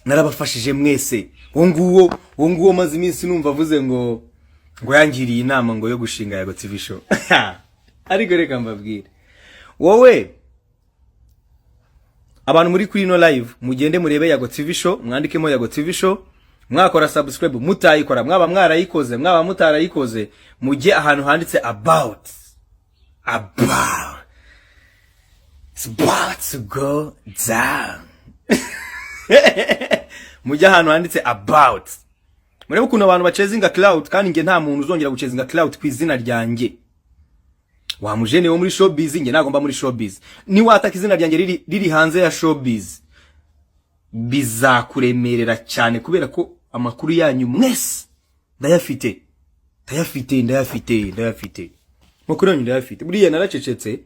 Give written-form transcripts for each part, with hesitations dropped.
narabafashije mwese. Uwo nguwo maze iminsi numva avuze ngo yangiriye inama ngo yo gushinga Yago TV show. Ariko reka mbabwire, wowe abantu muri kuri no live mugende murebe Yago TV show, mwandikemo Yago TV show, mwakora subscribe, mutayikora, mwaba mwarayikoze, mwaba mutarayikoze, mujye ahantu handitse about it's about to go down. Mujye ahantu handitse about, murebe ukuntu abantu bacezinga cloud, kandi nge nta muntu uzongera gucezinga cloud ku izina ryanjye. Wa mujene wo muri showbiz, nge nagomba muri showbiz. Ni wataka izina ryanjye riri hanze ya showbiz, bizakuremerera cyane, kubera ko amakuru yanyu mwese ndayafite. Makuru yanyu ndayafite. Buriya naracecetse,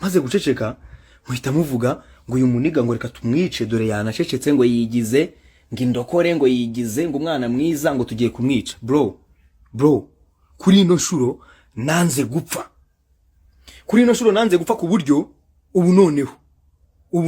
maze guceceka muhita muvuga ngo uyu muniga ngo reka tumwice, dore yanacecetse ngo yigize, ngo indokore ngo yigize, ngo umwana mwiza, ngo tugiye kumwica. Bro, kuri ino shuro nanze gupfa. Ku buryo ubu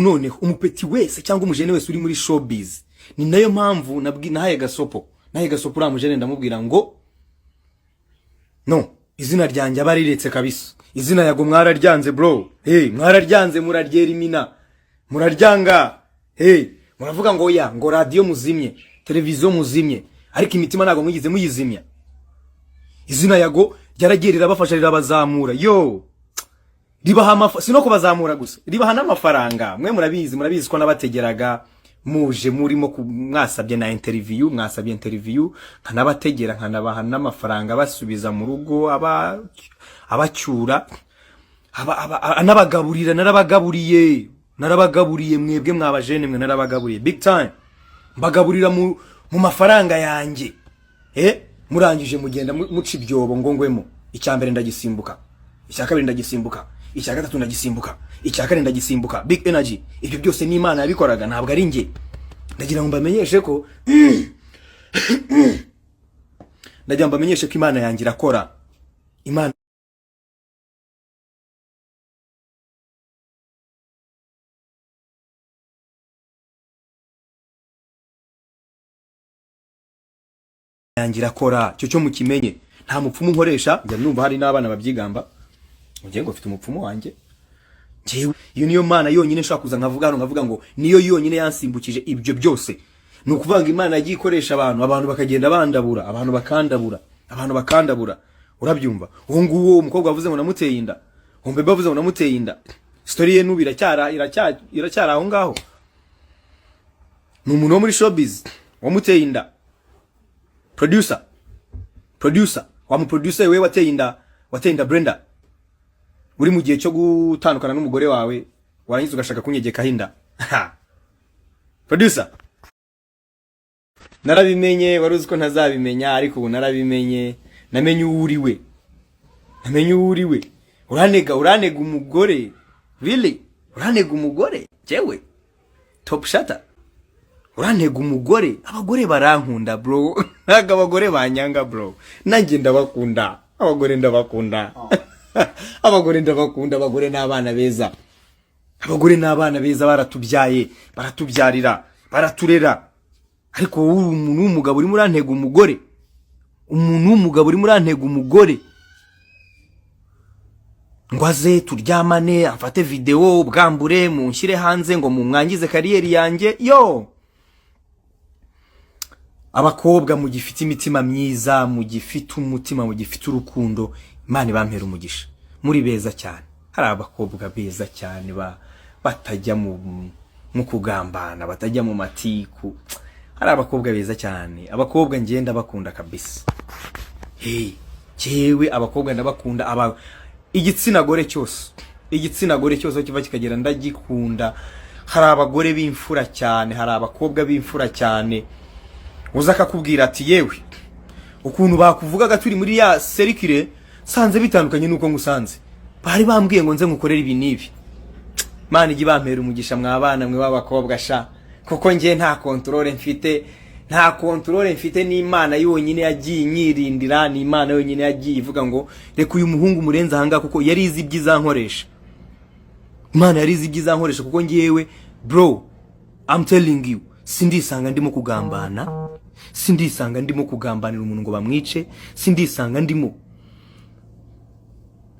noneho umupeti wese cyangwa umujene wese uri muri showbiz, ni nayo mpamvu nahaye gasopo ura mujene ndamubwira ngo no, izina ryanjye abariretse kabisa. Izina Yago mwararyanze bro. Mwararyanze, muraryera imina, muraryanga. Muravuga ngo oya, ngo radio muzimye, televiziyo muzimye, ariko imitima nago mwigize muyizimya. Izina Yago ryaragerera bafasha rirabazamura. Ribaha sino kubazamura gusa, ribaha n'amafaranga. Mwe murabizi ko nabategeraga muje murimo mwasabye na interview, nkanabategera, nkanabaha n'amafaranga basubiza mu rugo, abacyura, anabagaburira. Narabagaburiye mwebwe mwabajene, mwe narabagaburiye big time, mbagaburira mu mafaranga yanjye. Murangije mugenda muca ibyobo ngo ngwemo. Icyambere ndagisimbuka, icyakabiri ndagisimbuka, icyagatatu ndagisimbuka, icyakane ndagisimbuka. Big energy. Ibyo byose ni Imana yabikoraga, ntabwo ari nge. Ndagira ngo mbamenyeshe ko Imana yanjye irakora. Imana yanjye irakora, cyo mukimenye. Nta mupfumu nkoresha, njya numva hari n'abana babyigamba ngiye ngo mfite umupfumu wanjye. Iyo niyo Mana yonyine nshaka kuza nkavuga ngo niyo yonyine yansimbukije ibyo byose. Ni ukuvanga Imana yagiye ikoresha abantu bakagenda bandabura, abantu bakandabura. Urabyumva? Uwo nguwo umukobwa wavuze ngo namuteye inda, umbebe bavuze ngo namuteye inda, story ye nubi iracyara aho ngaho. Ni umuntu wo muri showbiz wamuteye inda. Producer wamuproducer wewe wateye inda Brenda, uri mu gihe cyo gutandukana n'umugore wawe, warangiza ugashaka kunyegeka hinda. Producer, narabimenye, waruzi ko ntazabimenya, ariko ubu narabimenye. Namenye uriwe. Uranega umugore. Really? Uranega umugore? Jewe top shatter. Uranega umugore. Abagore barankunda bro. Naga abagore banyanga bro. Nanjye ndabakunda. Abagore ndabakunda. Abagore n'abana beza. Baratubyaye, baratubyarira, baraturera. Ariko umuntu w'umugabo uri murantega umugore. Ngwaze turyamane, afate video, bwambure, munshyire hanze ngo mumwangize kariyeri yanjye. Abakobwa mugifite imitima myiza, mugifite umutima, mugifite urukundo, Imana bampera umugisha. Muri beza cyane. Hari abakobwa beza cyane batajya mu kugambana, batajya mu matiku. Hari abakobwa beza cyane. Abakobwa ngenda bakunda kabisa. Jewe abakobwa ndabakunda. Igitsina gore cyose kiva kikagera ndagikunda. Hari abagore b'imfura cyane, hari abakobwa b'imfura cyane. Uzaka kubwira ati yewe ukuntu bakuvugaga turi muri ya serikire sanze bitandukanye nuko ngusanze. Bari bambwiye ngo nze ngukorera ibi nibi. Mana igi bampera umugisha mwabana mwe b'abakobwa sha, kuko ngiye nta control mfite n'Imana yonyine yagiye nyirindira. Ni Imana yonyine yagiye ivuga ngo reka uyu muhungu murenza hanga, kuko yari izi ibyizankoresha. Imana yari izi ibyizankoresha, kuko ngiyewe bro, I'm telling you, sindisanga ndimo kugambana, sindisanga ndimo kugambanira umuntu ngo bamwice, sindisanga ndimo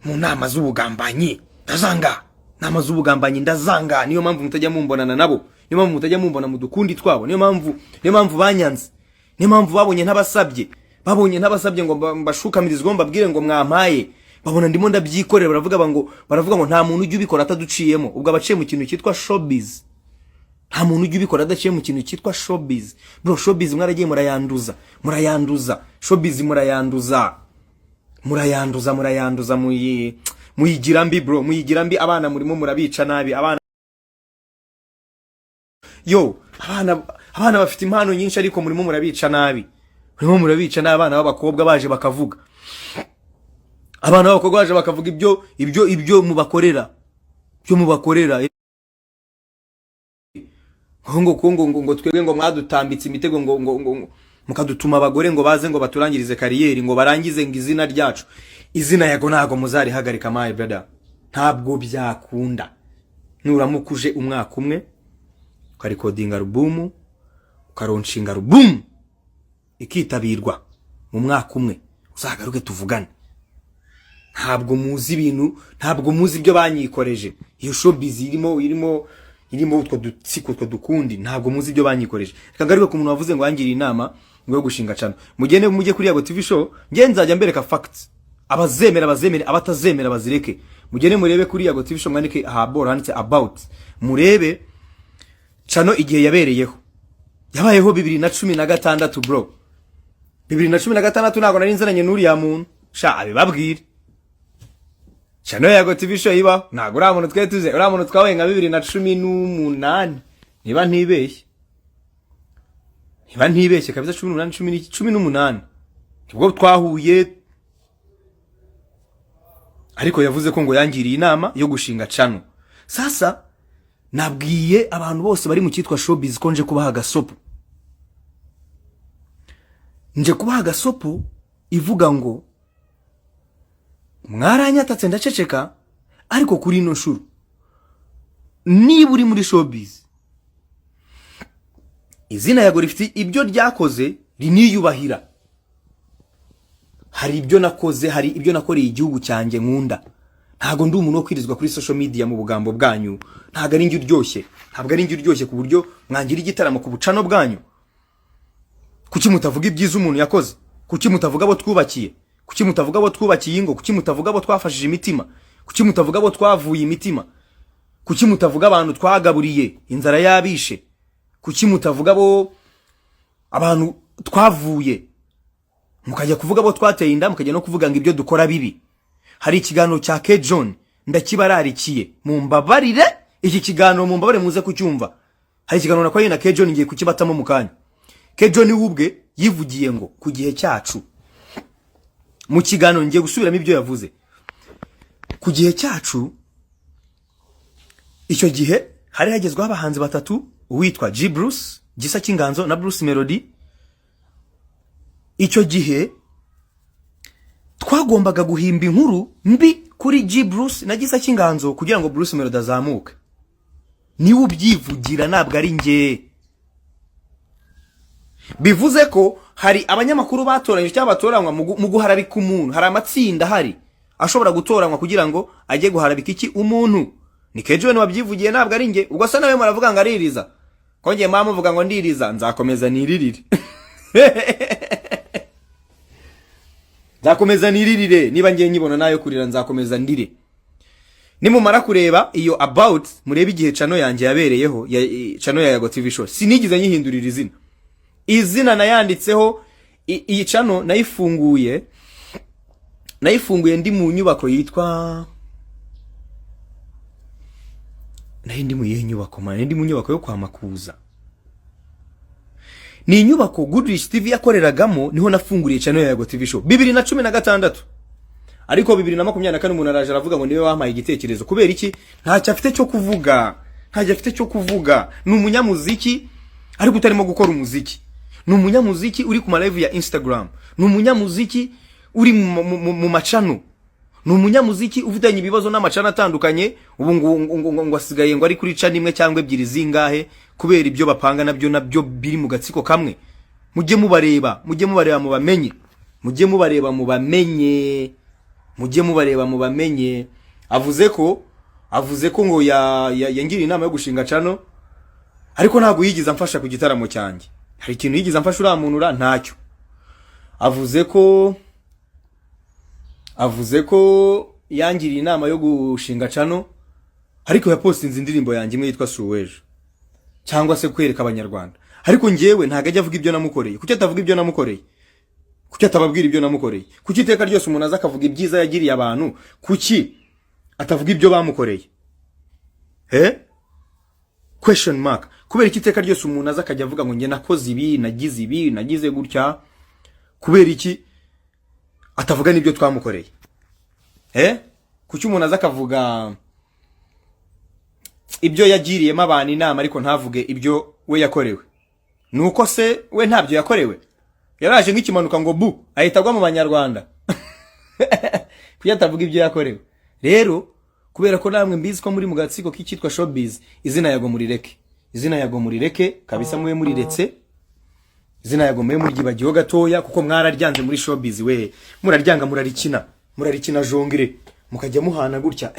mu nama z'ubugambanyi. Ndazanga niyo mpamvu mutajya mumbonana nabo, niyo mpamvu mutajya mumbona mu dukundi twabo, niyo mpamvu banyanze, niyo mpamvu babonye ntabasabye ngo mbashukamirizwe mbabwire ngo mwampaye, babona ndimo ndabyikorera, baravuga ngo nta muntu ujye ubikora ataduciyemo. Ubwo abaciye mu kintu cyitwa showbiz, nta muntu ujye ubikora adaciye mu kintu cyitwa showbiz. Bro, showbiz mwaragiye murayanduza showbiz, murayanduza muyigira mbi bro, muyigira mbi. Abana murimo murabica nabi, abana bafite impano nyinshi ariko murimo murabica nabi, abana b'abakobwa baje bakavuga, ibyo mubakorera, ngo twebwe ngo mwadutambitse imitego ngo mukadutuma abagore ngo baze ngo baturangirize kariyeri, ngo barangize ngo izina ryacu. Izina yago ntago muzarihagarika my brother, ntabwo byakunda. Nuramukuje umwaka umwe ukarikodinga album, ukaronshinga album ikitabirwa mu mwaka umwe, uzagaruke tuvugane. Ntabwo muzi ibintu, ntabwo muzi ibyo banyikoreje. Iyo showbiz irimo utwo dutsiko, utwo dukundi, ntabwo muzi ibyo banyikoreje. Reka ngaruke ku muntu wavuze ngo yangira inama ngo gushinga channel. Mujye kuri Yago TV show, nge nzajya mbereka facts. Abazemera, abatazemera bazireke. Mugene murebe kuri Yago TV show, mwandike ahabora handitse about, murebe channel igihe yabereyeho. Yabayeho 2016 bro. 2016 ntago nari nzaranye n'uri ya muntu. Sha abibabwire. Channel Yago TV show iba ntago uramuntu twetuze, uramuntu twawe nka 2018 niba ntibeshye kabisa, 18 nibwo twahuye. Ariko yavuze ko ngo yangiriye inama yo gushinga channel. Sasa nabwiye abantu bose bari mu cyitwa showbiz ko nje kubaha gasopo, ivuga ngo mwaranyatatse ndaceceka, ariko kuri ino shuru niba uri muri showbiz, izina Yago rifite ibyo ryakoze riniyubahira. Hari ibyo nakoze, hari ibyo nakoreye igihugu cyanjye nkunda. Ntago ndi umuntu wo kwirizwa kuri social media mu bugambo bwanyu. Ntago ari njye uryoshye ku buryo mwangira igitaramo ku bucano bwanyu. Kuki mutavuga ibyiza umuntu yakoze? Kuki mutavuga abo twubakiye? Kuki mutavuga abo twubakiye ingo? Kuki mutavuga abo twafashije imitima? Kuki mutavuga abo twavuye imitima? Kuki mutavuga abantu twagaburiye inzara yabishe? Kuki mutavuga abo abantu twavuye? Mukajya kuvuga abo twateye inda, mukajya no kuvuga ngo ibyo dukora bibi. Hari ikiganiro cya K John ndakibararikiye, mumbabarire iki kiganiro, mumbabarire muze kucyumva. Hari ikiganiro nakoye na K John ngiye kukibatamo mu kanya. K John ubwe yivugiye ngo ku gihe cyacu, mu kiganiro ngiye gusubiramo ibyo yavuze. Ku gihe cyacu, icyo gihe hari hagezweho abahanzi batatu, uwitwa G Bruce, Gisa Kinganzo na Bruce Melody. Icyo gihe twagombaga guhimba inkuru mbi kuri G Bruce na Gisa Kinganzo kugira ngo Bruce Melody azamuke. Ni ubyivugira, ntabwo ari nge. Bivuze ko hari abanyamakuru batoranyije cyangwa batoranywa mu guharabika umuntu. Hari amatsinda hari ashobora gutoranywa kugira ngo ajye guharabika iki umuntu. Ni K John wabyivugiye, ntabwo ari nge. Ubwo sa nawe muravuga ngo aririza, ko ngiye mama muvuga ngo ndiriza, nzakomeza niririre. Nzakomeza niririre, niba ngiye nyibona nayo kurira nzakomeza ndire. Nimumara kureba iyo about, murebe igihe channel yanjye yabereyeho, channel ya Yago TV show. Sinigize nyihindurira izina nayanditseho. Iyi channel nayifunguye ndi mu nyubako yitwa, ndi mu nyubako ndi mu nyubako yo kwa Makuza. Ni inyubako Goodrich TV yakoreragamo, niho nafunguriye channel ya Yago TV show 2016. Ariko 2024 umuntu araje aravuga ngo niwe wampaye igitekerezo. Kubera iki? Ntacyo afite cyo kuvuga. Ni umunyamuziki ariko utarimo gukora umuziki. Ni umunyamuziki uri ku live ya Instagram. Ni umunyamuziki uri mu macano. ni umunyamuziki ufitanye ibibazo n'amacana atandukanye, ubu ngo asigaye ngo ari kuri cana imwe cyangwa ebyiri zingahe kubera ibyo bapanga nabyo biri mu gatsiko kamwe. Mujye mubareba mubamenye, mujye mubareba mubamenye. Avuze ko ngo yangiriye inama yo gushinga cano, ariko ntabwo yigize amfasha ku gitaramo cyanjye. Hari ikintu yigize amfasha uramunura ntacyo. Avuze ko yangiriye inama yo gushinga cano, ariko yapostinze indirimbo yanjye imwe yitwa Suwejo, cyangwa se kwereka abanyarwanda. Ariko njyewe ntago ajya avuga ibyo namukoreye. Kuki atavuga ibyo namukoreye? Kuki atababwira ibyo namukoreye? Kuki iteka ryose umuntu aza akavuga ibyiza yagiriye abantu? Kuki atavuga ibyo bamukoreye? Question mark. Kubera iki iteka ryose umuntu aza akajya avuga ngo nge nakoze ibi, nagize gutya? Kubera iki atavuga n'ibyo twamukoreye? Kuki umuntu aza akavuga ibyo yagiriyemo abantu inama ariko ntavuge ibyo we yakorewe? Nuko se we ntabyo yakorewe? Yaraje nk'ikimanuka ngo bu ahita agwa mu banyarwanda. Kuki atavuga ibyo yakorewe? Rero kubera ko namwe mbizi ko muri mu gatsiko k'ikitwa showbiz, izina yago murireke kabisa, mwe muriretse izina yago mwe muryibagiho gatoya, kuko mwararyanze muri showbiz. We muraryanga, murarikina jongere mukajya muhana gutya